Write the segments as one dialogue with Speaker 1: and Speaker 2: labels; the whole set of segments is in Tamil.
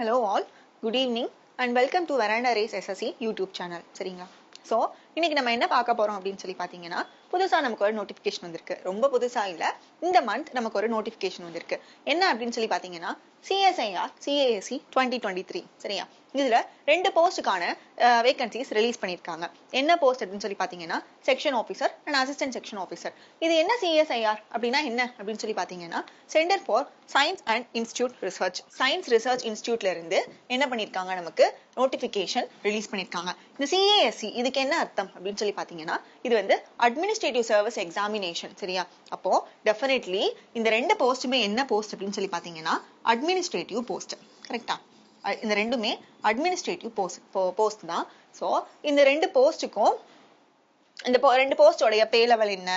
Speaker 1: Hello all, good evening and welcome to Veranda Race SSC YouTube channel. சரிங்களா? So, இன்னைக்கு நம்ம என்ன பார்க்க போறோம் அப்படின்னு சொல்லி பாத்தீங்கன்னா, புதுசா நமக்கு ஒரு நோட்டிபிகேஷன் வந்திருக்கு. ரொம்ப புதுசா இல்ல. இந்த மந்த் நமக்கு ஒரு நோட்டிபிகேஷன் வந்திருக்கு. என்ன அப்படின்னு சொல்லி பாத்தீங்கன்னா, CSIR CASC 2023. சரியா? இதுல ரெண்டு போஸ்டுக்கான வேகன்சிஸ் ரிலீஸ் பண்ணிருக்காங்க. என்ன போஸ்ட் அப்படின்னு சொல்லி பாத்தீங்கன்னா, section officer and assistant section officer. இது என்ன CSIR அப்படின்னா என்ன அப்படின்னு சொல்லி பாத்தீங்கன்னா, centre for science and institute research. Science research இன்ஸ்டிடியூட்ல இருந்து என்ன பண்ணிருக்காங்க, நமக்கு நோட்டிபிகேஷன் ரிலீஸ் பண்ணிருக்காங்க. இந்த CASC இதுக்கு என்ன அர்த்தம் அப்படின்னு சொல்லி பாத்தீங்கன்னா, இது வந்து அட்மினிஸ்ட்ரேட்டிவ் சர்வீஸ் எக்ஸாமினேஷன். சரியா? அப்போ டெஃபினெட்லி இந்த ரெண்டு போஸ்டுமே என்ன போஸ்ட் அப்படின்னு சொல்லி பாத்தீங்கன்னா, அட்மினிஸ்ட்ரேட்டிவ் போஸ்ட். கரெக்டா? இந்த ரெண்டுமே அட்மினிஸ்ட்ரேட்டிவ் போஸ்ட் தான். சோ இந்த ரெண்டு போஸ்டுக்கும் இந்த ரெண்டு போஸ்டோடைய பே லெவல் என்ன,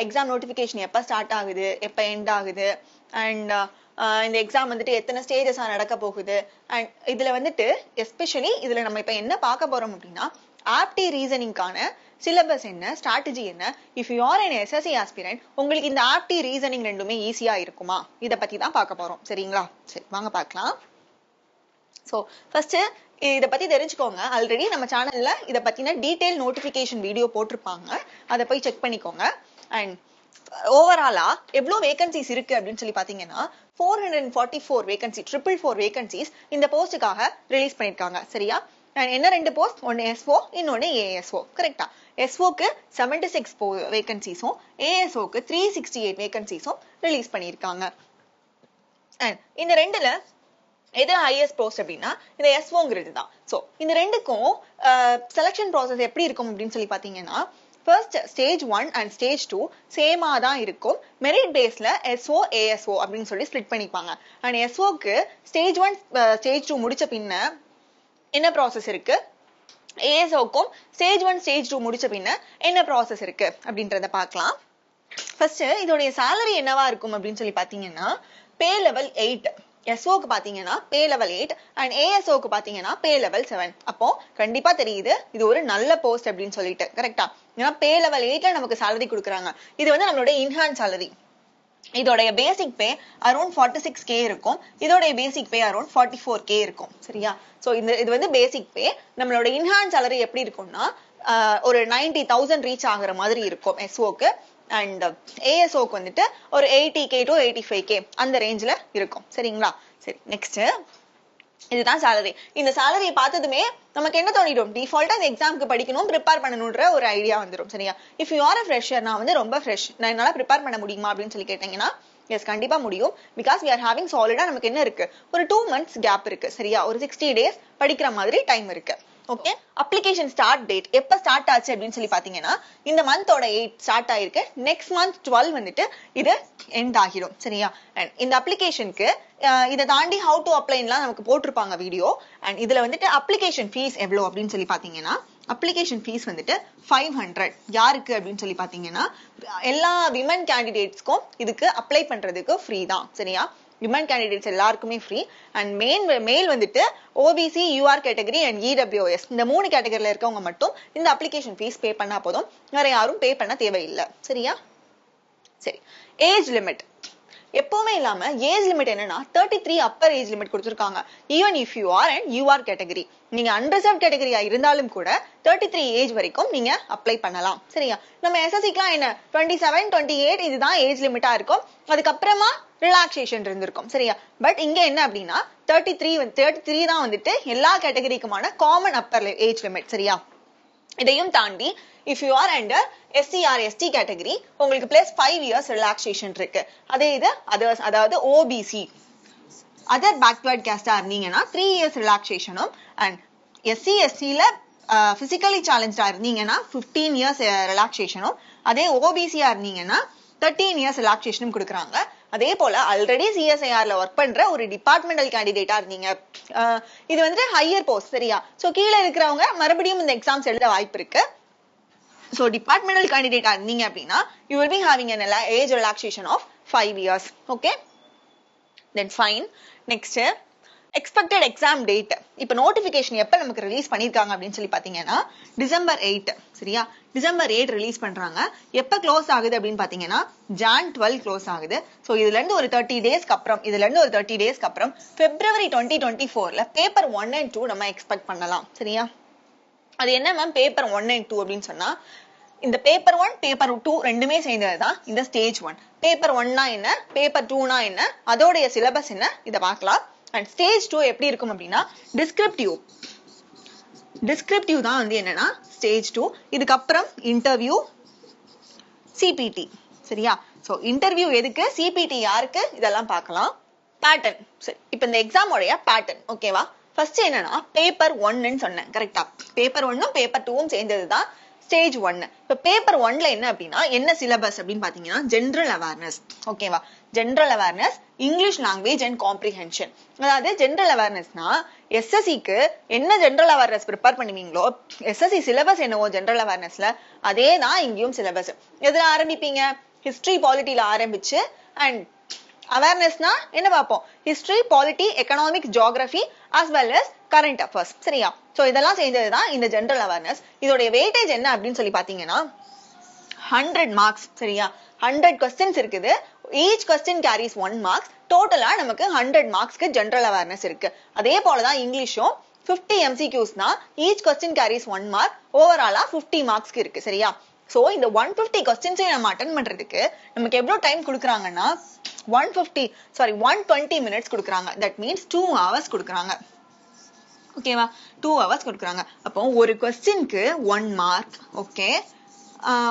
Speaker 1: எக்ஸாம் நோட்டிபிகேஷன் எப்ப ஸ்டார்ட் ஆகுது, எப்ப எண்ட் ஆகுது, அண்ட் இந்த எக்ஸாம் வந்துட்டு எத்தனை ஸ்டேஜஸா நடக்க போகுது, அண்ட் இதுல வந்துட்டு எஸ்பெஷலி இதுல நம்ம இப்ப என்ன பார்க்க போறோம் அப்படின்னா, ஆப்டி ரீசனிங்கான சிலபஸ் என்ன, ஸ்ட்ராட்டஜி என்ன, if you are an SSC aspirant உங்களுக்கு இந்த ஆப்டி ரீசனிங் ரெண்டுமே ஈஸியா இருக்குமா, இத பத்தி தான் பார்க்க போறோம். சரிங்களா? சரி, வாங்க பார்க்கலாம். சோ ஃபர்ஸ்ட் இத பத்தி தெரிஞ்சுக்கோங்க. ஆல்ரெடி நம்ம சேனல்ல இத பத்தின டீடைல் நோட்டிபிகேஷன் வீடியோ போட்டிருப்பாங்க, அதை போய் செக் பண்ணிக்கோங்க. அண்ட் ஓவராலா எவ்வளவு வேகன்சிஸ் இருக்கு அப்படின்னு சொல்லி பாத்தீங்கன்னா, 444 வேகன்சி, 444 வேகன்சிஸ் இந்த போஸ்டுக்காக ரிலீஸ் பண்ணிருக்காங்க. சரியா? என்ன ரெண்டு போஸ்ட், ஒன்னு SO இன்னொன்னு ASO. கரெக்டா? SOக்கு 76 வேகன்சிஸும் ASOக்கு 368 வேகன்சிஸும் ரிலீஸ் பண்ணிருக்காங்க. இந்த ரெண்டுல எது ஹையஸ்ட் போஸ்ட் அப்படின்னா இந்த SOங்கிறது தான். சோ இந்த ரெண்டுக்கும் செலக்ஷன் ப்ராசஸ் எப்படி இருக்கும் அப்படின்னு சொல்லி பாத்தீங்கன்னா, ஃபர்ஸ்ட் ஸ்டேஜ் 1 அண்ட் ஸ்டேஜ் 2 சேமா தான் இருக்கும். மெரிட் பேஸ்ல SO ASO அப்படின்னு சொல்லி ஸ்ப்ளிட் பண்ணிப்பாங்க. அண்ட் SOக்கு ஸ்டேஜ் 1 ஸ்டேஜ் 2 முடிச்ச பின்ன என்ன ப்ராசஸ் இருக்கு, ASOக்கும் ஸ்டேஜ் 1 ஸ்டேஜ் 2 முடிச்ச பின்ன என்ன ப்ராசஸ் இருக்கு அப்படின்றத பார்க்கலாம். ஃபர்ஸ்ட் இதோடைய salary என்னவா இருக்கும் அப்படின்னு சொல்லி பாத்தீங்கன்னா, பே லெவல் 8. SOக்கு பாத்தீங்கன்னா பே லெவல் 8 அண்ட் ASOக்கு பாத்தீங்கன்னா பே லெவல் 7. அப்போ கண்டிப்பா தெரியுது இது ஒரு நல்ல போஸ்ட் அப்படின்னு சொல்லிட்டு. கரெக்டா? ஏன்னா பே லெவல் 8ல நமக்கு salary கொடுக்குறாங்க. இது வந்து நம்மளுடைய இன்ஹான்ஸ் salary. இதோடைய பேசிக் பே அரௌண்ட் 46K இருக்கும். இதோடைய பேசிக் பே அரௌண்ட் 44K இருக்கும். சரியா? சோ இது வந்து பேசிக் பே. நம்மளோட இன்ஹான்ஸ் salary எப்படி இருக்கும்னா, ஒரு 90,000 ரீச் ஆகுற மாதிரி இருக்கும் SOக்கு. அண்ட் ASOக்கு வந்துட்டு ஒரு 80K to 85K அந்த ரேஞ்சில இருக்கும். சரிங்களா? சரி, நெக்ஸ்ட் இதுதான் salary. இந்த salary பார்த்ததுமே நமக்கு என்ன தோணிடும், டிஃபால்ட்டா இந்த எக்ஸாம்க்கு படிக்கணும், ப்ரிப்பேர் பண்ணணும்ன்ற ஒரு ஐடியா வந்துடும். சரியா? If you are a fresher, நான் வந்து ரொம்ப ஃப்ரெஷ், நான் என்னால ப்ரிப்பேர் பண்ண முடியுமா அப்படின்னு சொல்லி கேட்டீங்கன்னா, எஸ் கண்டிப்பா முடியும். Because we are having solid நமக்கு என்ன இருக்கு, ஒரு 2 months கேப் இருக்கு. சரியா? ஒரு 60 days படிக்கிற மாதிரி டைம் இருக்கு. ஓகே, அப்ளிகேஷன் ஸ்டார்ட் டேட் எப்ப ஸ்டார்ட் ஆச்சு அப்படின்னு சொல்லி பாத்தீங்கன்னா, இந்த மந்தோட 8 ஸ்டார்ட் ஆயிருக்கு. நெக்ஸ்ட் மந்த் 12 வந்துட்டு இது எண்ட் ஆகிடும். சரியா? அண்ட் இந்த அப்ளிகேஷனுக்கு இதை தாண்டி ஹவு டு அப்ளைன்லாம் நமக்கு போட்டிருப்பாங்க வீடியோ. அண்ட் இதுல வந்துட்டு அப்ளிகேஷன் ஃபீஸ் எவ்வளவு அப்படின்னு சொல்லி பாத்தீங்கன்னா, அப்ளிகேஷன் ஃபீஸ் வந்துட்டு 500. யாருக்கு அப்படின்னு சொல்லி பாத்தீங்கன்னா, எல்லா விமன் கேண்டிடேட்ஸ்க்கும் இதுக்கு அப்ளை பண்றதுக்கு ஃப்ரீ தான். சரியா? விமன் கேண்டிடேட்ஸ் எல்லாருக்குமே ஃப்ரீ. அண்ட் மேல் வந்துட்டு OBC UR category and EWS இந்த 3 கேட்டகரியில இருக்கவங்க மட்டும் இந்த அப்ளிகேஷன் ஃபீஸ் பே பண்ணா போதும், வேற யாரும் பே பண்ண தேவையில்லை. சரியா? சரி, ஏஜ் லிமிட் எப்பவுமே இல்லாம ஏஜ் லிமிட் என்னன்னா 33 அப்பர் ஏஜ் லிமிட் கொடுத்திருக்காங்க. Even if you are and UR category, நீங்க அன்ரிசர்வ் கேட்டகரியா இருந்தாலும் கூட 33 ஏஜ் வரைக்கும் நீங்க அப்ளை பண்ணலாம். சரியா? நம்ம SSCக்குலாம் என்ன 27 28 இதுதான் ஏஜ் லிமிட்டா இருக்கும். அதுக்கப்புறமா ரிலாக்ஸேஷன் இருந்திருக்கும். சரியா? பட் இங்க என்ன அப்படின்னா 33 தான் வந்துட்டு எல்லா கேட்டகரிக்குமான காமன் அப்பர் ஏஜ் லிமிட். சரியா? இதையும் தாண்டி if you are under SC or ST category உங்களுக்கு பிளஸ் 5 years ரிலாக்ஸேஷன் இருக்கு. அதே இது அதர்ஸ், அதாவது OBC அதர் பேக்வர்ட் கேஸ்டா இருந்தீங்கன்னா 3 years ரிலாக்ஸேஷனும், அண்ட் SC STல பிசிக்கலி சேலஞ்சா இருந்தீங்கன்னா 15 years ரிலாக்ஸேஷனும், அதே OBCயா இருந்தீங்கன்னா 13 years ரிலாக்ஸேஷனும் கொடுக்குறாங்க. அதே போல ஆல்ரெடி CSIRல ஒர்க் பண்ற ஒரு டிபார்ட்மெண்டல் கேண்டிடேட்டா இருந்தீங்க, இது வந்து ஹையர் போஸ்ட். சரியா? சோ கீழே இருக்கிறவங்க மறுபடியும் இந்த எக்ஸாம்ஸ் எழுத வாய்ப்பு இருக்கு. சோ டிபார்ட்மெண்டல் கேண்டிடேட்டா இருந்தீங்க அப்படின்னா you will be having an age relaxation of 5 years. okay, then fine. next expected exam date இப்போ நோட்டிபிகேஷன் எப்ப நமக்கு ரிலீஸ் பண்ணிருக்காங்க அப்படின்னு சொல்லி பாத்தீங்கன்னா December 8 சரியா December 8 ரிலீஸ் பண்றாங்க எப்ப க்ளோஸ் ஆகுது அப்படின்னு பாத்தீங்கன்னா Jan 12 க்ளோஸ் ஆகுது சோ இதுல இருந்து ஒரு 30 டேஸ்க்கு அப்புறம் February 2024ல பேப்பர் 1 and 2 நம்ம எக்ஸ்பெக்ட் பண்ணலாம் சரியா அது என்ன மேம் பேப்பர் 1 and 2 அப்படின்னு சொன்னா இந்த பேப்பர் 1 பேப்பர் 2 ரெண்டுமே சேர்ந்ததுதான் இந்த ஸ்டேஜ் 1 பேப்பர் 1 னா என்ன பேப்பர் 2 னா என்ன அதோடைய சிலபஸ் என்ன இத பார்க்கலாம் and stage 2 எப்படி இருக்கும் அப்படினா descriptive தான் வந்து என்னன்னா stage 2 இதுக்கு அப்புறம் இன்டர்வியூ CPT சரியா சோ இன்டர்வியூ எதுக்கு CPT யாருக்கு இதெல்லாம் பார்க்கலாம் பேட்டர்ன் சரி இப்போ இந்த எக்ஸாம் உடைய பேட்டர்ன் ஓகேவா ஃபர்ஸ்ட் என்னன்னா பேப்பர் 1 ன்னு சொன்னேன் கரெக்ட்டா பேப்பர் 1 ம் பேப்பர் 2 ம் சேர்ந்ததுதான் ஸ்டேஜ் 1 இப்ப பேப்பர் 1ல என்ன அப்படினா என்ன சிலபஸ் அப்படினு பாத்தீங்கன்னா ஜெனரல் அவேர்னஸ் ஓகேவா general awareness English language and comprehension அதாவது ஜெனரல் அவேர்னஸ்னா SSC க்கு என்ன ஜெனரல் அவேர்னஸ் ப்ரிப்பேர் பண்ணுவீங்களோ SSC சிலபஸ் என்னவோ ஜெனரல் அவேர்னஸ்ல அதே தான் இங்கேயும் சிலபஸ் எதுல ஆரம்பிப்பீங்க ஹிஸ்டரி பாலிட்டில ஆரம்பிச்சு அண்ட் அவேர்னஸ்னா என்ன பாப்போம் history polity economics geography as well as current affairs சரியா சோ இதெல்லாம் சேர்ந்ததுதான் இந்த ஜெனரல் அவேர்னஸ் இதோட வெயிட்டேஜ் என்ன அப்படினு சொல்லி பாத்தீங்கன்னா 100 மார்க்ஸ் சரியா 100 क्वेश्चंस இருக்குது each question carries 1 marks டோட்டலா நமக்கு 100 மார்க்ஸ்க்கு ஜெனரல் அவேர்னஸ் இருக்கு அதே போல தான் இங்கிலீஷும் 50 MCQs னா each question carries 1 mark ஓவராலா 50 மார்க்ஸ்க்கு இருக்கு சரியா சோ இந்த 150 क्वेश्चंस நம்ம அட்டெண்ட் பண்றதுக்கு நமக்கு எவ்வளவு டைம் கொடுக்கறாங்கன்னா 120 மினிட்ஸ் கொடுக்கறாங்க that means 2 hours கொடுக்கறாங்க ஓகேவா 2 hours கொடுக்கறாங்க அப்போ ஒரு क्वेश्चनக்கு 1 மார்க் ஓகே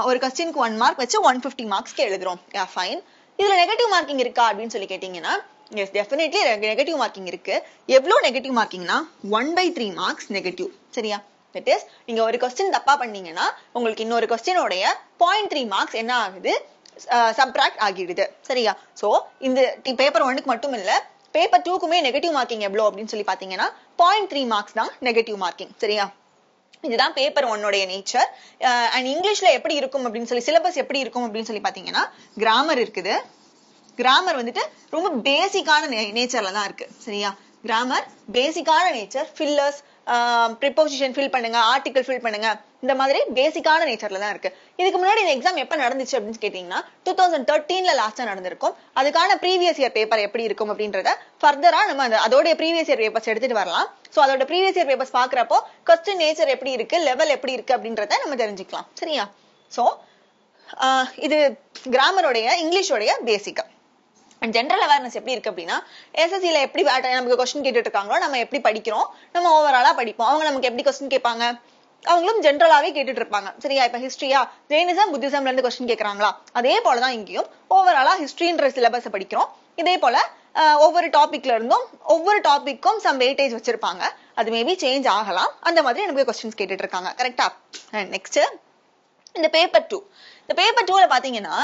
Speaker 1: ஒரு क्वेश्चनக்கு 1 மார்க் வச்சு 150 மார்க்ஸ்க்கு எழுதுறோம் யா ஃபைன் இதுல நெகட்டிவ் மார்க்கிங் இருக்கா அப்படினு சொல்லி கேட்டிங்கனா எஸ் டெஃபினெட்லி நெகட்டிவ் மார்க்கிங் இருக்கு எவ்வளவு நெகட்டிவ் மார்க்கிங்னா 1/3 மார்க்ஸ் நெகட்டிவ் சரியா that is நீங்க ஒரு क्वेश्चन தப்பா பண்ணீங்கனா உங்களுக்கு இன்னொரு क्वेश्चन உடைய 0.3 மார்க்ஸ் என்ன ஆகுது சப்ட்ராக்ட் ஆகிடுது சரியா சோ இந்த பேப்பர் 1 க்கு மட்டும் இல்ல பேப்பர் 2 க்குமே நெகட்டிவ் மார்க்கிங் எவ்வளவு அப்படினு சொல்லி பாத்தீங்கன்னா 0.3 மார்க்ஸ் தான் நெகட்டிவ் மார்க்கிங் சரியா இதுதான் பேப்பர் 1 உடைய நேச்சர் அண்ட் இங்கிலீஷ்ல எப்படி இருக்கும் அப்படினு சொல்லி சிலபஸ் எப்படி இருக்கும் அப்படினு சொல்லி பாத்தீங்கன்னா கிராமர் இருக்குது கிராமர் வந்துட்டு ரொம்ப பேசிக்கான நேச்சர்ல தான் இருக்கு சரியா கிராமர் பேசிக்கான நேச்சர் ஃபில்லர்ஸ் preposition fill பண்ணுங்க article fill பண்ணுங்க இந்த மாதிரி பேசிக்கான நேச்சர்ல தான் இருக்கு இதுக்கு முன்னாடி இந்த எக்ஸாம் எப்ப நடந்துச்சு அப்படினு கேட்டிங்கனா 2013ல லாஸ்டா நடந்திருக்கும் அதுக்கான previous year பேப்பர் எப்படி இருக்கும் அப்படின்றத ஃபர்தரா நம்ம அதோட previous year பேப்பர்ஸ் எடுத்துட்டு வரலாம் சோ அதோட previous year பேப்பர்ஸ் பார்க்கறப்போ क्वेश्चन நேச்சர் எப்படி இருக்கு லெவல் எப்படி இருக்கு அப்படின்றத நம்ம தெரிஞ்சுக்கலாம் சரியா சோ இது கிராமர் உடைய இங்கிலீஷ் உடைய பேசிக் and general awareness எப்படி இருக்கு அப்படினா SSC ல எப்படி நமக்கு क्वेश्चन கேட்டிட்டு இருக்காங்களோ நம்ம எப்படி படிக்கிறோம் நம்ம ஓவராலா படிப்போம் அவங்க நமக்கு எப்படி क्वेश्चन கேட்பாங்க அவங்களும் ஜெனரலாவே கேட்டிட்டு இருப்பாங்க சரியா இப்ப ஹிஸ்டரியா ஜெயினிசம் புத்திசம்ல இருந்து क्वेश्चन கேக்குறாங்களா அதே போல தான் இங்கேயும் ஓவராலா ஹிஸ்டரின்ற சிலபஸ் படிக்கிறோம் இதே போல ஒவ்வொரு டாபிக்ல இருந்தும் ஒவ்வொரு டாபிக்கும் சம் வெயிட்டேஜ் வச்சிருப்பாங்க அது மேபி சேஞ்ச் ஆகலாம் அந்த மாதிரி நமக்கு क्वेश्चंस கேட்டிட்டு இருக்காங்க கரெக்ட்டா நெக்ஸ்ட் இந்த பேப்பர் 2 இந்த பேப்பர் 2ல பாத்தீங்கன்னா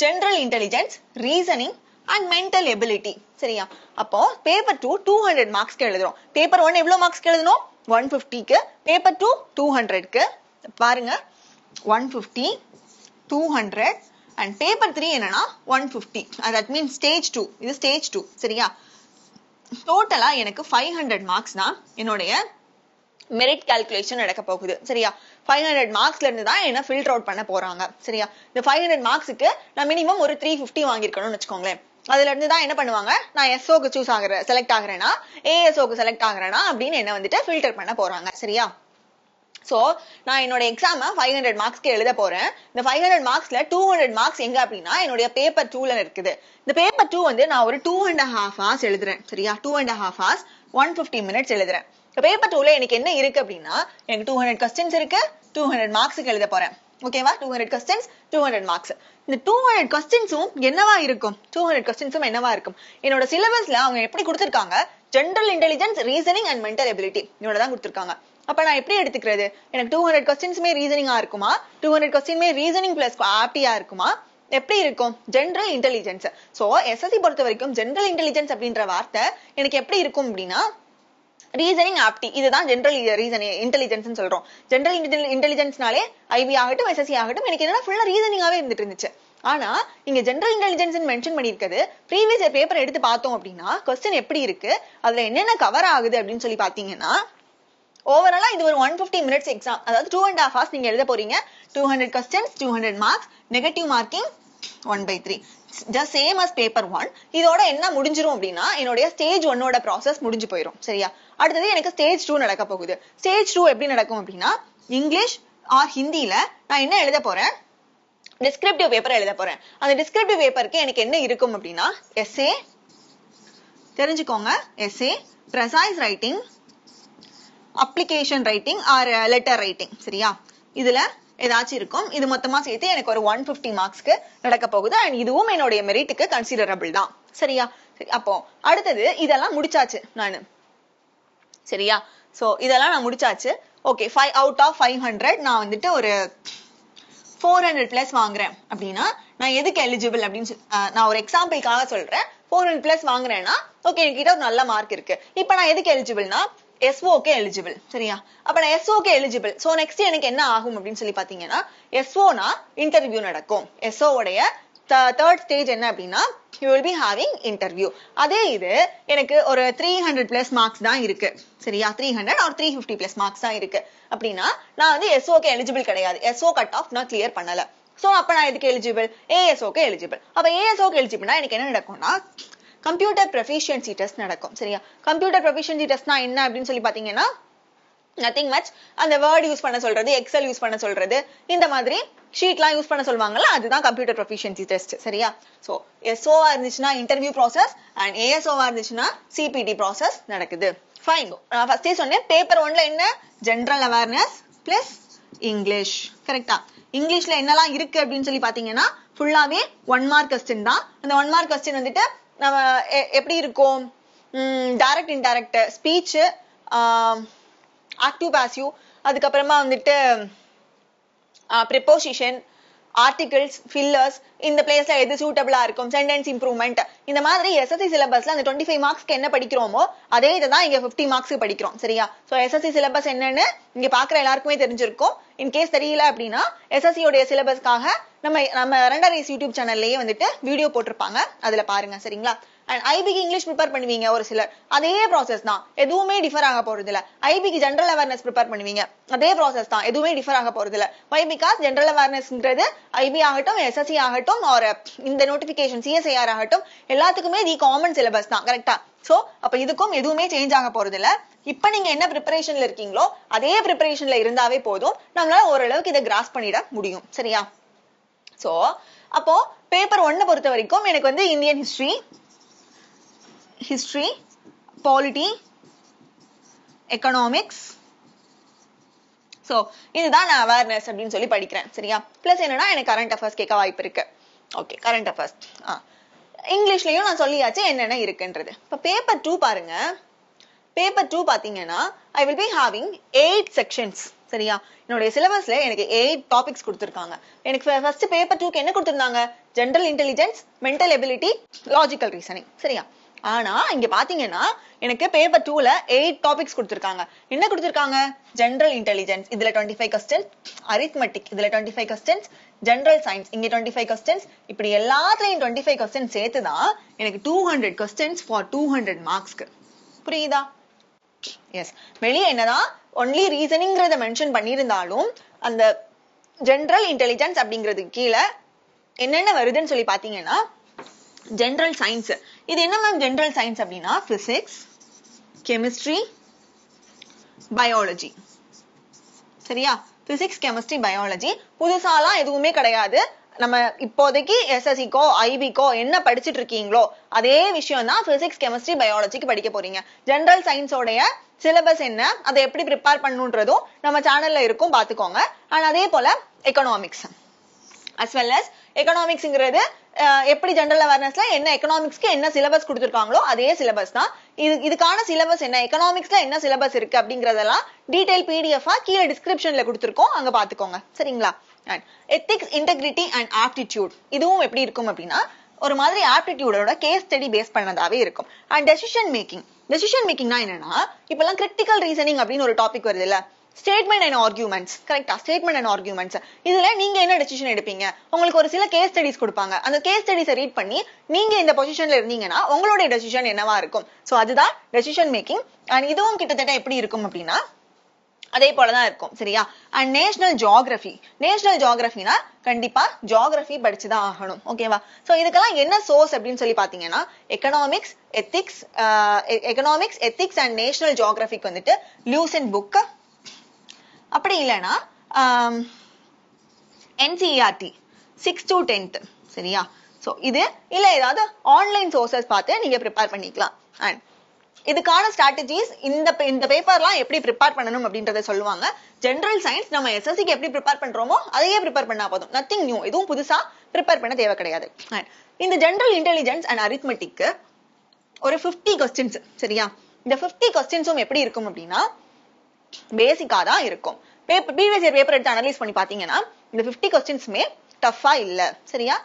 Speaker 1: general intelligence reasoning and mental ability சரியா அப்போ பேப்பர் 2 200 மார்க்ஸ்க்கு எழுதுறோம் பேப்பர் 1 எவ்வளவு மார்க்ஸ்க்கு எழுதணும் 150 க்கு பேப்பர் 2 200 க்கு பாருங்க 150 200 and பேப்பர் 3 என்னன்னா 150 that means stage 2 இது stage 2 சரியா டோட்டலா எனக்கு 500 மார்க்ஸ் தான் என்னோட மெரிட் கால்குலேஷன் நடக்க போகுது சரியா 500 மார்க்ஸ்ல இருந்து தான் என்ன ஃபில்டர் அவுட் பண்ண போறாங்க சரியா இந்த 500 மார்க்ஸ்க்கு நான் மினிமம் ஒரு 350 வாங்கி இருக்கணும்னு வெச்சுக்கோங்களேன் அதுல இருந்து தான் என்ன பண்ணுவாங்க நான் SO க்கு செலக்ட் ஆகுறேனா ASO க்கு செலக்ட் ஆகுறேனா அப்படினு என்ன வந்துட்டு ஃபில்டர் பண்ண போறாங்க சரியா சோ நான் என்னோட எக்ஸாம் 500 மார்க்ஸ்க்கு எழுத போறேன் இந்த 500 மார்க்ஸ்ல 200 மார்க்ஸ் எங்க அப்படினா என்னோட பேப்பர் 2ல இருக்குது இந்த பேப்பர் 2 வந்து நான் ஒரு 2.5 hours எழுதுறேன் சரியா 2.5 hours 150 minutes எழுதுறேன் பேப்பர் 2ல எனக்கு என்ன இருக்கு அப்படினா எனக்கு 200 क्वेश्चंस இருக்கு 200 மார்க்ஸ்க்கு எழுத போறேன் ஓகேவா 200 क्वेश्चंस 200 மார்க்ஸ் இந்த 200 क्वेश्चंसும் என்னவா இருக்கும் 200 क्वेश्चंसும் என்னவா இருக்கும் என்னோட சிலபஸ்ல அவங்க எப்படி கொடுத்திருக்காங்க general intelligence reasoning and mental ability இதோட தான் கொடுத்திருக்காங்க அப்ப நான் எப்படி எடுத்துக்கிறது எனக்கு 200 क्वेश्चंसமே ரீசனிங்கா இருக்குமா 200 क्वेश्चनமே ரீசனிங் பிளஸ் ஆப்டியா இருக்குமா எப்படி இருக்கும் ஜெனரல் இன்டெலிஜென்ஸ் சோ SSC பொறுத்த வரைக்கும் ஜெனரல் இன்டெலிஜென்ஸ் அப்படின்ற வார்த்தை எனக்கு எப்படி இருக்கும் அப்படினா ரீசனிங் ஆப்டி இதுதான் ஜெனரல் ரீசனிங் இன்டெலிஜென்ஸ்னு சொல்றோம் ஜெனரல் இன்டெலிஜென்ஸ்னாலே IB ஆகட்டும் SSC ஆகட்டும் எனக்கு என்னன்னா ஃபுல்லா ரீசனிங்காவே இருந்துட்டு இருந்துச்சு ஆனா இங்க ஜெனரல் இன்டெலிஜென்ஸ் மென்ஷன் பண்ணிருக்கிறது ப்ரீவியஸ் இயர் பேப்பர் எடுத்து பார்த்தோம் அப்படின்னா கொஸ்டின் எப்படி இருக்கு, அதுல என்னென்ன கவர் ஆகுது அப்படின்னு சொல்லி பாத்தீங்கன்னா ஓவராலா இது ஒரு 150 மினிட்ஸ் எக்ஸாம். அதாவது 2.5 hours நீங்க எழுத போறீங்க. 200 questions, 200 marks, negative marking 1/3. just same as paper 1. இதோட என்ன முடிஞ்சிரும் அப்படின்னா என்னோட ஸ்டேஜ் 1ஓட ப்ராசஸ் முடிஞ்சு போயிடும். சரியா? அடுத்தது எனக்கு ஸ்டேஜ் 2 நடக்க போகுது. ஸ்டேஜ் 2 எப்படி நடக்கும் அப்படின்னா இங்கிலீஷ் ஆர் ஹிந்தில நான் என்ன எழுத போறேன், டிஸ்கிரிப்டிவ் பேப்பர் எழுத போறேன். அந்த டிஸ்கிரிப்டிவ் பேப்பருக்கு எனக்கு என்ன இருக்கும் அப்படின்னா எஸ்ஏ, தெரிஞ்சுக்கோங்க, essay, precise writing, application writing or letter writing. சரியா? இதுல ஏதாச்சும் இருக்கும். இது மொத்தமா சேர்த்து எனக்கு ஒரு 150 மார்க்ஸ்க்கு நடக்க போகுது. அண்ட் இதுவும் என்னுடைய மெரிட்டுக்கு கன்சிடரபிள் தான். சரியா? சரி, அப்போ அடுத்தது இதெல்லாம் முடிச்சாச்சு நானு. சரியா? சோ இதெல்லாம் நான் முடிச்சாச்சு. ஓகே, 5 out of 500 நான் வந்துட்டு ஒரு 400 பிளஸ் வாங்குறேன் அப்படின்னா நான் எதுக்கு எலிஜிபிள் அப்படின்னு நான் ஒரு எக்ஸாம்பிளுக்காக சொல்றேன். 400 பிளஸ் வாங்குறேன்னா ஓகே, என்கிட்ட ஒரு நல்ல மார்க் இருக்கு. இப்ப நான் எதுக்கு எலிஜிபிள்னா எஸ்ஓக்கு எலிஜிபிள். சரியா? அப்ப நான் எஸ்ஓக்கு எலிஜிபிள். சோ நெக்ஸ்ட் எனக்கு என்ன ஆகும் அப்படின்னு சொல்லி பாத்தீங்கன்னா எஸ்ஓனா இன்டர்வியூ நடக்கும். எஸ்ஓ உடைய தேர்ட் ஸ்டேஜ் என்ன அப்படின்னா you will be having interview. அதே இது எனக்கு ஒரு 300 பிளஸ் மார்க்ஸ் தான் இருக்கு. சரியா? 300 or 350 பிளஸ் மார்க்ஸ் தான் இருக்கு அப்படின்னா நான் வந்து எஸ்ஓக்கு எலிஜிபிள் கிடையாது. எஸ்ஓ கட் ஆஃப் நான் கிளியர் பண்ணல. சோ அப்ப நான் எதுக்கு எலிஜிபிள்? ஏஎஸ்ஓக்கு எலிஜிபிள். அப்ப ஏஎஸ்ஓக்கு எலிஜிபிள்னா எனக்கு என்ன நடக்கும்னா கம்ப்யூட்டர் ப்ரொஃபிஷியன்சி டெஸ்ட் நடக்கும். சரியா? கம்ப்யூட்டர் ப்ரொஃபிஷியன்சி டெஸ்ட்னா என்ன அப்படின்னு சொல்லி பாத்தீங்கன்னா நத்திங் மச், அந்த வேர்ட் யூஸ் பண்ண சொல்றது, எக்ஸல் யூஸ் பண்ண சொல்றது, இந்த மாதிரி ஷீட்லாம் யூஸ் பண்ண சொல்லுவாங்கல்ல, அதுதான் கம்ப்யூட்டர் ப்ரொஃபிஷியன்சி டெஸ்ட். சரியா? சோ எஸ்ஓவா இருந்துச்சுன்னா இன்டர்வியூ ப்ராசஸ் அண்ட் ஏஎஸ்ஓவா இருந்துச்சுன்னா சிபிடி ப்ராசஸ் நடக்குது. ஃபைன். நான் ஃபர்ஸ்டே சொன்னேன் பேப்பர் 1ல என்ன ஜெனரல் அவேர்னஸ் பிளஸ் இங்கிலீஷ். கரெக்டா? இங்கிலீஷ்ல என்னெல்லாம் இருக்கு அப்படின்னு சொல்லி பாத்தீங்கன்னா ஃபுல்லாவே 1 மார்க் கொஸ்டின் தான். அந்த 1 மார்க் கொஸ்டின் வந்துட்டு நம்ம எப்படி இருக்கும், direct indirect speech, active passive, அதுக்கப்புறமா வந்துட்டு ப்ரிப்போசிஷன், ஆர்டிகிள்ஸ், ஃபில்லர்ஸ், இந்த பிளேஸ்ல எது சூட்டபிளா இருக்கும், சென்டென்ஸ் இம்ப்ரூவ்மெண்ட், இந்த மாதிரி எஸ்எஸ்சி சிலபஸ்ல அந்த 25 மார்க்ஸ்க்கு என்ன படிக்கிறோமோ அதே இதுதான் இங்க 50 மார்க்ஸ்க்கு படிக்கிறோம். சரியா? சோ எஸ்எஸ்சி சிலபஸ் என்னன்னு இங்க பாக்குற எல்லாருக்குமே தெரிஞ்சிருக்கும். இன்கேஸ் தெரியல அப்படின்னா எஸ்எஸ்சி உடைய சிலபஸ்க்காக நம்ம ரெண்டரைஸ் யூடியூப் சேனல்லயே வந்துட்டு வீடியோ போட்டிருப்பாங்க, அதுல பாருங்க. சரிங்களா? அண்ட் ஐபிக்கு இங்கிலீஷ் ப்ரிப்பேர் பண்ணுவீங்க ஒரு சிலர், அதே ப்ராசஸ் தான், எதுவுமே டிஃபர் ஆக போறது இல்ல. ஐபிக்கு ஜெனரல் அவேர்னஸ் ப்ரிப்பேர் பண்ணுவீங்க, அதே ப்ராசஸ் தான், எதுவுமே டிஃபர் ஆக போறது இல்ல. வை? பிகாஸ் ஜெனரல் அவேர்னஸ்ன்றது ஐபி ஆகட்டும், எஸ்எஸ்சி ஆகட்டும், ஒரு இந்த நோட்டிபிகேஷன் சிஎஸ்ஐஆர் ஆகட்டும், எல்லாத்துக்குமே தி காமன் சிலபஸ் தான். கரெக்டா? சோ அப்ப இதுக்கும் எதுவுமே சேஞ்ச் ஆக போறது இல்ல. இப்ப நீங்க என்ன ப்ரிப்பரேஷன்ல இருக்கீங்களோ அதே ப்ரிப்பரேஷன்ல இருந்தாவே போதும், நம்மளால ஓரளவுக்கு இதை கிராஸ் பண்ணிட முடியும். சரியா? சோ அப்போ பேப்பர் 1 பொறுத்த வரைக்கும் எனக்கு வந்து Indian history, polity, economics, so இதுதான் நான் அவேர்னஸ் அப்படின்னு சொல்லி படிக்கிறேன். சரியா? பிளஸ் என்னன்னா எனக்கு கரண்ட் அஃபேர்ஸ் கேட்க வாய்ப்பு இருக்கு. Okay, current affairs. இங்கிலீஷ்லயும் நான் சொல்லியாச்சு என்னென்ன இருக்குன்றது. இப்ப பேப்பர் 2 பாருங்க. பேப்பர் 2 பாத்தீங்கன்னா I will be having 8 sections. சரியா? என்னுடைய சிலபஸ்ல எனக்கு 8 டாபிக்ஸ் கொடுத்திருக்காங்க. எனக்கு ஃபர்ஸ்ட் பேப்பர் 2க்கு என்ன கொடுத்திருந்தாங்க? General intelligence, mental ability, logical reasoning. சரியா? ஆனா இங்க பாத்தீங்கன்னா எனக்கு பேப்பர் 2ல 8 டாபிக்ஸ் கொடுத்திருக்காங்க. என்ன கொடுத்திருக்காங்க? ஜெனரல் இன்டெலிஜென்ஸ், இதுல 25 கொஸ்டின்ஸ், அரித்மெட்டிக் இதுல 25 கொஸ்டின்ஸ், ஜெனரல் சயின்ஸ் இங்க 25 கொஸ்டின்ஸ், இப்படி எல்லாத்துலயும் 25 கொஸ்டின்ஸ் சேர்த்துதான் எனக்கு 200 கொஸ்டின்ஸ் ஃபார் 200 மார்க்ஸ்க்கு. புரியுதா? எஸ். வெளியே என்னதான் ஒன்லி ரீசனிங்கிறத மென்ஷன் பண்ணியிருந்தாலும் அந்த ஜெனரல் இன்டெலிஜென்ஸ் அப்படிங்கிறது கீழே என்னென்ன வருதுன்னு சொல்லி பாத்தீங்கன்னா ஜெனரல் சயின்ஸ். இது என்ன மேம் ஜெனரல் சயின்ஸ் அப்படின்னா பிசிக்ஸ், கெமிஸ்ட்ரி, பயாலஜி. சரியா? Physics, chemistry, biology. புதுசாலாம் எதுவுமே கிடையாது. நம்ம இப்போதைக்கு எஸ்எஸ்சிக்கோ ஐபிக்கோ என்ன படிச்சுட்டு இருக்கீங்களோ அதே விஷயம் தான் பிசிக்ஸ், கெமிஸ்ட்ரி, பயாலஜிக்கு படிக்க போறீங்க. ஜெனரல் சயின்ஸோடைய சிலபஸ் என்ன, அதை எப்படி ப்ரிப்பேர் பண்ணுன்றதும் நம்ம சேனல்ல இருக்கும், பாத்துக்கோங்க. அண்ட் அதே போல எக்கனாமிக்ஸ் as well as எக்கனாமிக்ஸ்ங்கிறது எப்படி ஜெனரல் அவேர்னஸ்ல என்ன எக்கனாமிக்ஸ்க்கு என்ன சிலபஸ் கொடுத்திருக்காங்களோ அதே சிலபஸ் தான். இதுக்கான சிலபஸ் என்ன, எக்கனாமிக்ஸ்ல என்ன சிலபஸ் இருக்கு அப்படிங்கறதெல்லாம் டீடைல் பிடிஎஃப் கீழே டிஸ்கிரிப்ஷன்ல கொடுத்திருக்கோம், அங்க பாத்துக்கோங்க. சரிங்களா? எத்திக்ஸ், இன்டெகிரிட்டி அண்ட் ஆப்டிடியூட் இதுவும் எப்படி இருக்கும் அப்படின்னா ஒரு மாதிரி ஆப்டிடியூடோட கேஸ் ஸ்டடி பேஸ் பண்ணதாவே இருக்கும். அண்ட் டெசிஷன் மேக்கிங்னா என்னன்னா இப்பெல்லாம் கிரிட்டிக்கல் ரீசனிங் அப்படின்னு ஒரு டாபிக் வருது இல்ல, ஸ்டேட்மெண்ட் அண்ட் ஆர்குமெண்ட்ஸ். கரெக்டா? Statement and arguments. இதுல நீங்க என்ன டெசிஷன் எடுப்பீங்க? உங்களுக்கு ஒரு சில கேஸ் ஸ்டடிஸ் கொடுப்பாங்க. அந்த கேஸ் ஸ்டடிஸை ரீட் பண்ணி நீங்க இந்த பொசிஷன்ல இருந்தீங்கன்னா உங்களுடைய டெசிஷன் என்னவா இருக்கும்? சோ அதுதான் டெசிஷன் மேக்கிங். அண்ட் இதுவும் கிட்டத்தட்ட எப்படி இருக்கும் அப்படின்னா அதே போலதான் இருக்கும். சரியா? And national geography. நேஷனல் ஜியோகிராஃபினா கண்டிப்பா ஜியோகிராஃபி படிச்சுதான் ஆகணும். ஓகேவா? சோ இதுக்கெல்லாம் என்ன சோர்ஸ் அப்படின்னு சொல்லி பாத்தீங்கன்னா எக்கனாமிக்ஸ், எத்திக்ஸ் அண்ட் நேஷனல் ஜியோகிராஃபிக்கு வந்துட்டு லூசென்ட் புக், அப்படி இல்லைன்னா NCERT 6th to 10th. சரியா? சோ இது இல்ல ஏதாவது ஆன்லைன் சோர்சஸ் பார்த்து நீங்க ப்ரிப்பேர் பண்ணிக்கலாம். அண்ட் இதுக்கான ஸ்ட்ராட்டஜிஸ் இந்த பேப்பர்லாம் எப்படி ப்ரிப்பேர் பண்ணணும் அப்படின்றத சொல்லுவாங்க. ஜெனரல் சயின்ஸ் நம்ம SSCக்கு எப்படி ப்ரிப்பேர் பண்றோமோ அதையே ப்ரிப்பேர் பண்ணா போதும். நத்திங் நியூ, எதுவும் புதுசா ப்ரிப்பேர் பண்ண தேவை கிடையாது. இந்த ஜெனரல் இன்டெலிஜென்ஸ் அண்ட் அரித்மெட்டிக்கு ஒரு 50 கொஸ்டின்ஸ். சரியா? இந்த 50 கொஸ்டின்ஸும் எப்படி இருக்கும் அப்படின்னா பேசிக்கா தான் இருக்கும். ப்ரீவியஸ் இயர் பேப்பர் எடுத்து அனலைஸ் பண்ணி பாத்தீங்கன்னா இந்த 50 கொஸ்டின்ஸுமே டஃபா இல்ல. சரியா?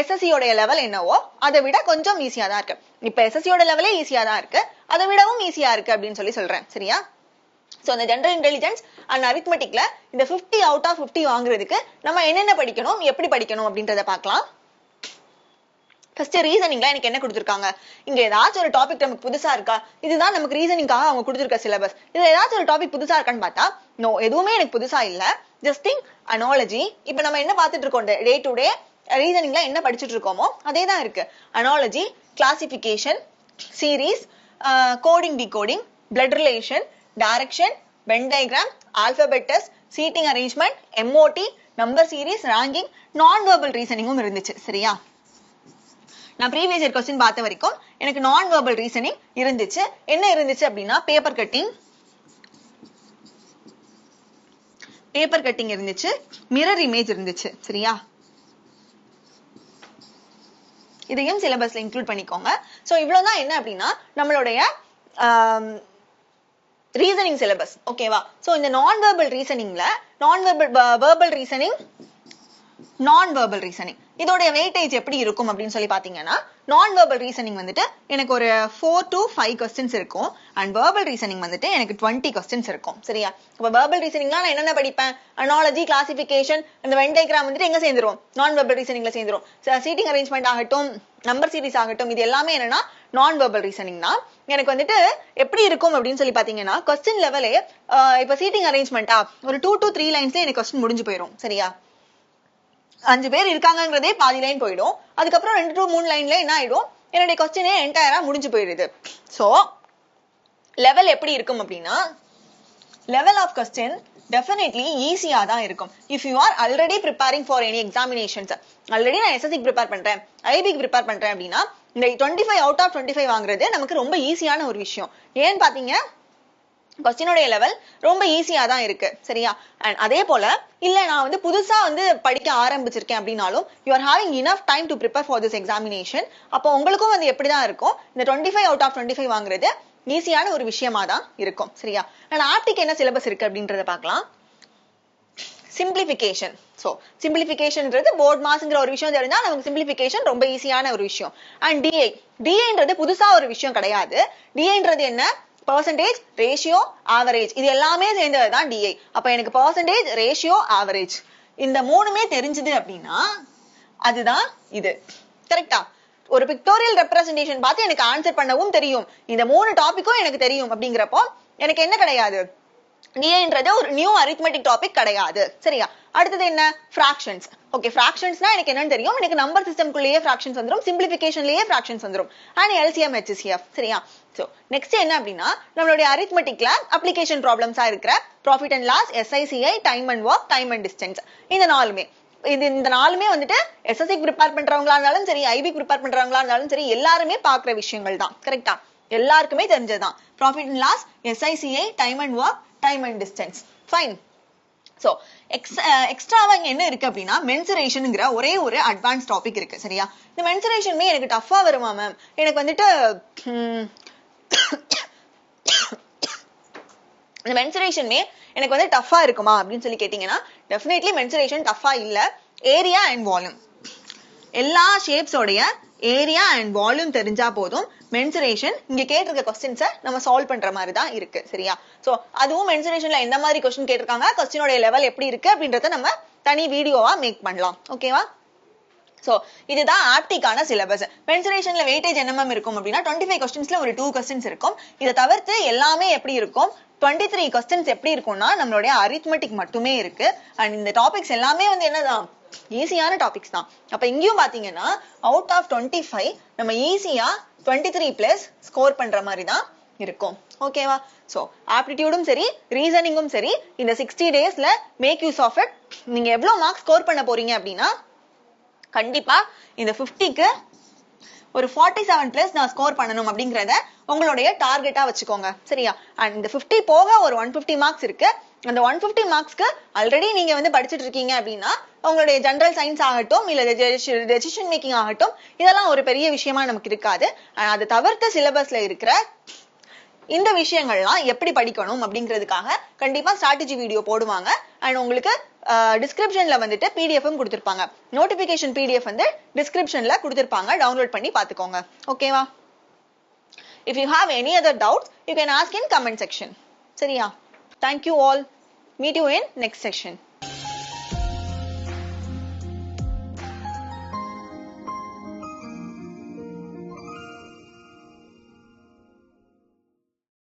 Speaker 1: SSC யோட லெவல் என்னவோ அதை விட கொஞ்சம் ஈஸியா தான் இருக்கு. இப்ப SSC யோட லெவலே ஈஸியா தான் இருக்கு, அதை விடவும் ஈஸியா இருக்கு அப்படின்னு சொல்றேன். சரியா? சோ இந்த ஜெனரல் இன்டெலிஜென்ஸ் அண்ட் அரித்மெட்டிக்ல இந்த 50 out of 50 வாங்குறதுக்கு நம்ம என்னென்ன படிக்கணும், எப்படி படிக்கணும் அப்படின்றத பார்க்கலாம். ஃபர்ஸ்ட் ரீசனிங்ல எனக்கு என்ன கொடுத்திருக்காங்க? இங்க ஏதாச்சும் ஒரு டாபிக் நமக்கு புதுசா இருக்கா? இதுதான் நமக்கு ரீசனிங்காக அவங்க கொடுத்திருக்க சிலபஸ். இதுல ஏதாச்சும் ஒரு டாபிக் புதுசா இருக்கான்னு பார்த்தா நோ, எதுவுமே எனக்கு புதுசா இல்ல. Just think analogy. இப்ப நம்ம என்ன பார்த்துட்டு இருக்கோம் டே டு டே ரீசனிங்ல என்ன படிச்சுட்டு இருக்கோமோ அதே தான் இருக்கு. Analogy, classification, series, coding, decoding, blood relation, direction, Venn diagram, alphabets, seating arrangement, MOT, number series, ranking, non verbal ரீசனிங்கும் இருந்துச்சு. சரியா? நான் ப்ரீவியஸ் இயர் क्वेश्चन பார்த்த வரைக்கும் எனக்கு நான் வெர்பல் ரீசனிங் இருந்துச்சு. என்ன இருந்துச்சு அப்படின்னா பேப்பர் கட்டிங் இருந்துச்சு, மிரர் இமேஜ் இருந்துச்சு. சரியா? இதையும் சிலபஸ்ல இன்க்ளூட் பண்ணிக்கோங்க. சோ இவ்வளவுதான் என்ன அப்படின்னா நம்மளுடைய ரீசனிங் சிலபஸ். ஓகேவா? சோ இந்த நான் வெர்பல் ரீசனிங்ல நான் வெர்பல் ரீசனிங் இதோட வெயிட்டேஜ் எப்படி இருக்கும் அப்படின்னு சொல்லி பாத்தீங்கன்னா நான் வெர்பல் ரீசனிங் வந்துட்டு எனக்கு ஒரு 4 to 5 கொஸ்டின்ஸ் இருக்கும். அண்ட் வெர்பல் ரீசனிங் வந்துட்டு எனக்கு 20 கொஸ்டின்ஸ் இருக்கும். சரியா? அப்ப வெர்பல் ரீசனிங்லாம் நான் என்னென்ன படிப்பேன்? அனாலஜி, கிளாசிபிகேஷன், இந்த வென் டயக்ராம் வந்துட்டு எங்க சேர்ந்துரும்? நான் வெர்பல் ரீசனிங்ல சேர்ந்துரும். சீட்டிங் அரேஞ்ச்மெண்ட் ஆகட்டும், நம்பர் சீரிஸ் ஆகட்டும், இது எல்லாமே என்னன்னா நான் வெர்பல் ரீசனிங் தான். எனக்கு வந்துட்டு எப்படி இருக்கும் அப்படின்னு சொல்லி பாத்தீங்கன்னா கொஸ்டின் லெவலே இப்ப சீட்டிங் அரேஞ்ச்மெண்டா ஒரு 2 to 3 லைன்ஸ்ல எனக்கு கொஸ்டின் முடிஞ்சு போயிடும். சரியா? 5 பேர் இருக்காங்கங்கிறதே பாதி லைன் போயிடும். அதுக்கப்புறம் 2 to 3 லைன்ல என்ன ஆயிடும்? என்னுடைய கொஸ்டினே என்டையரா முடிஞ்சு போயிடுது. சோ லெவல் எப்படி இருக்கும் அப்படின்னா லெவல் ஆஃப் கொஸ்டின் டெஃபினெட்லி ஈஸியா தான் இருக்கும். If you are already preparing for any examinations, already நான் SSCக்கு ப்ரிப்பேர் பண்றேன், IBக்கு ப்ரிப்பேர் பண்றேன் அப்படின்னா இந்த 25 out of 25 வாங்குறது நமக்கு ரொம்ப ஈஸியான ஒரு விஷயம். ஏன்னு பாத்தீங்க கொஸ்டினோட லெவல் ரொம்ப ஈஸியா தான் இருக்கு. சரியா? அண்ட் அதே போல இல்ல நான் வந்து புதுசா வந்து படிக்க ஆரம்பிச்சிருக்கேன் அப்படின்னாலும் you are having enough time to prepare for this examination. அப்போ உங்களுக்கும் வந்து எப்படிதான் இருக்கும்? இந்த 25 out of 25 வாங்குறது ஈஸியான ஒரு விஷயமா தான் இருக்கும். சரியா? அண்ட் ஆப்டிக்கு என்ன சிலபஸ் இருக்கு அப்படின்றத பார்க்கலாம். சிம்பிளிஃபிகேஷன். சோ சிம்பிளிஃபிகேஷன்ன்றது போர்ட் மாஸ்ங்கிற ஒரு விஷயம் தெரிஞ்சா நமக்கு சிம்பிளிஃபிகேஷன் ரொம்ப ஈஸியான ஒரு விஷயம். அண்ட் டிஏன்றது புதுசா ஒரு விஷயம் கிடையாது. டிஏன்றது என்ன? பர்சன்டேஜ், ரேஷியோ, ஆவரேஜ், இது எல்லாமே சேர்ந்ததுதான் டிஐ. அப்ப எனக்கு பர்சன்டேஜ், ரேஷியோ, ஆவரேஜ் இந்த மூணுமே தெரிஞ்சது அப்படின்னா அதுதான் இது. கரெக்டா? ஒரு பிக்டோரியல் ரெப்ரசன்டேஷன் பார்த்து எனக்கு ஆன்சர் பண்ணவும் தெரியும், இந்த 3 டாபிக்கும் எனக்கு தெரியும் அப்படிங்கிறப்போ எனக்கு என்ன கிடையாது? டிஏன்றது ஒரு நியூ அரித்மெட்டிக் டாபிக் கிடையாது. சரியா? அடுத்தது என்ன? ஃபிராக்ஷன்ஸ். ஓகே, ஃபிராக்ஷன்ஸ்னா எனக்கு என்னன்னு தெரியும், எனக்கு நம்பர் சிஸ்டம்குள்ளேயே ஃபிராக்ஷன்ஸ் வந்துரும், சிம்பிளிஃபிகேஷன்லயே ஃபிராக்ஷன்ஸ் வந்துரும், அண்ட் LCM HCF. சரியா? சோ நெக்ஸ்ட் என்ன அப்படின்னா நம்மளுடைய அரித்மெட்டிக்ல அப்ளிகேஷன் ப்ராப்ளம்ஸா இருக்கிற profit and loss, SICI, time and work, time and distance, இந்த நாலுமே வந்துட்டு SSCக்கு ப்ரிப்பேர் பண்றவங்களா இருந்தாலும் சரி, IBக்கு ப்ரிப்பேர் பண்றவங்களா இருந்தாலும் சரி, எல்லாருமே பாக்குற விஷயங்கள் தான். கரெக்டா? எல்லாருக்குமே தெரிஞ்சதுதான் profit and loss, SICI, time and work, time and distance. Fine. So எக்ஸ்ட்ராவா இங்க என்ன இருக்கு அப்படின்னா மென்சுரேஷன்ங்கிற ஒரே ஒரு அட்வான்ஸ் டாபிக் இருக்கு. சரியா? இந்த மென்சுரேஷனுமே எனக்கு டஃபா வருமா மேம்? எனக்கு வந்துட்டு இந்த மென்சுரேஷனுமே எனக்கு வந்து டஃபா இருக்குமா அப்படின்னு சொல்லி கேட்டீங்கன்னா டெஃபினெட்லி மென்சுரேஷன் டஃபா இல்ல. ஏரியா அண்ட் வால்யூம், எல்லா ஷேப்ஸோடைய ஏரியா அண்ட் வால்யூம் தெரிஞ்சா போதும். மென்சுரேஷன் இங்க கேட்டிருக்க கொஸ்டின்ஸை நம்ம சால்வ் பண்ற மாதிரி தான் இருக்கு. சரியா? சோ அதுவும் மென்சுரேஷன்ல எந்த மாதிரி கொஸ்டின் கேட்டிருக்காங்க, கொஸ்டினோட லெவல் எப்படி இருக்கு அப்படின்றத நம்ம தனி வீடியோவா மேக் பண்ணலாம். ஓகேவா? சோ இதுதான் ஆப்டிக்கான சிலபஸ். மென்சுரேஷன்ல வெயிட்டேஜ் என்னென்ன இருக்கும் அப்படின்னா 25 கொஸ்டின்ஸ்ல ஒரு 2 கொஸ்டின்ஸ் இருக்கும். இதை தவிர்த்து எல்லாமே எப்படி இருக்கும், 23 கொஸ்டின்ஸ் எப்படி இருக்கும்னா நம்மளுடைய அரித்மெட்டிக் மட்டுமே இருக்கு. அண்ட் இந்த டாபிக்ஸ் எல்லாமே வந்து என்னதான் ஈஸியான டாபிக்ஸ் தான். அப்ப இங்கேயும் பாத்தீங்கன்னா அவுட் ஆஃப் 25 நம்ம ஈஸியா 23 பிளஸ் ஸ்கோர் பண்ற மாதிரி தான் இருக்கும். ஓகேவா? சோ ஆப்டிடியூடும் சரி ரீசனிங்கும் சரி இந்த 60 டேஸ்ல மேக் யூஸ் ஆஃப் இட். நீங்க எவ்வளவு மார்க் ஸ்கோர் பண்ண போறீங்க அப்படின்னா கண்டிப்பா இந்த 50க்கு ஒரு 47 பிளஸ் நான் ஸ்கோர் பண்ணணும் அப்படிங்கறத உங்களுடைய டார்கெட்டா வச்சுக்கோங்க. சரியா? அண்ட் இந்த 50 போக ஒரு 150 மார்க்ஸ் இருக்கு. அந்த 150 மார்க்ஸ்க்கு ஆல்ரெடி நீங்க வந்து படிச்சுட்டு இருக்கீங்க அப்படின்னா உங்களுடைய ஜெனரல் சயின்ஸ் ஆகட்டும் இல்ல டெசிஷன் மேக்கிங் ஆகட்டும் இதெல்லாம் ஒரு பெரிய விஷயமா நமக்கு இருக்காது. அது தவிர்த்த சிலபஸ்ல இருக்கிற இந்த விஷயங்கள்லாம் எப்படி படிக்கணும் அப்படிங்கிறதுக்காக கண்டிப்பா ஸ்ட்ராட்டஜி வீடியோ போடுவாங்க. அண்ட் உங்களுக்கு டிஸ்கிரிப்ஷன்ல வந்துட்டு பிடிஎஃப்பும் கொடுத்திருப்பாங்க. நோட்டிபிகேஷன் பிடிஎஃப் வந்து டிஸ்கிரிப்ஷன்ல கொடுத்திருப்பாங்க. டவுன்லோட் பண்ணி பாத்துக்கோங்க. ஓகேவா? If you have any other doubts, you can ask in comment section. சரியா? Thank you all. Meet you in next session.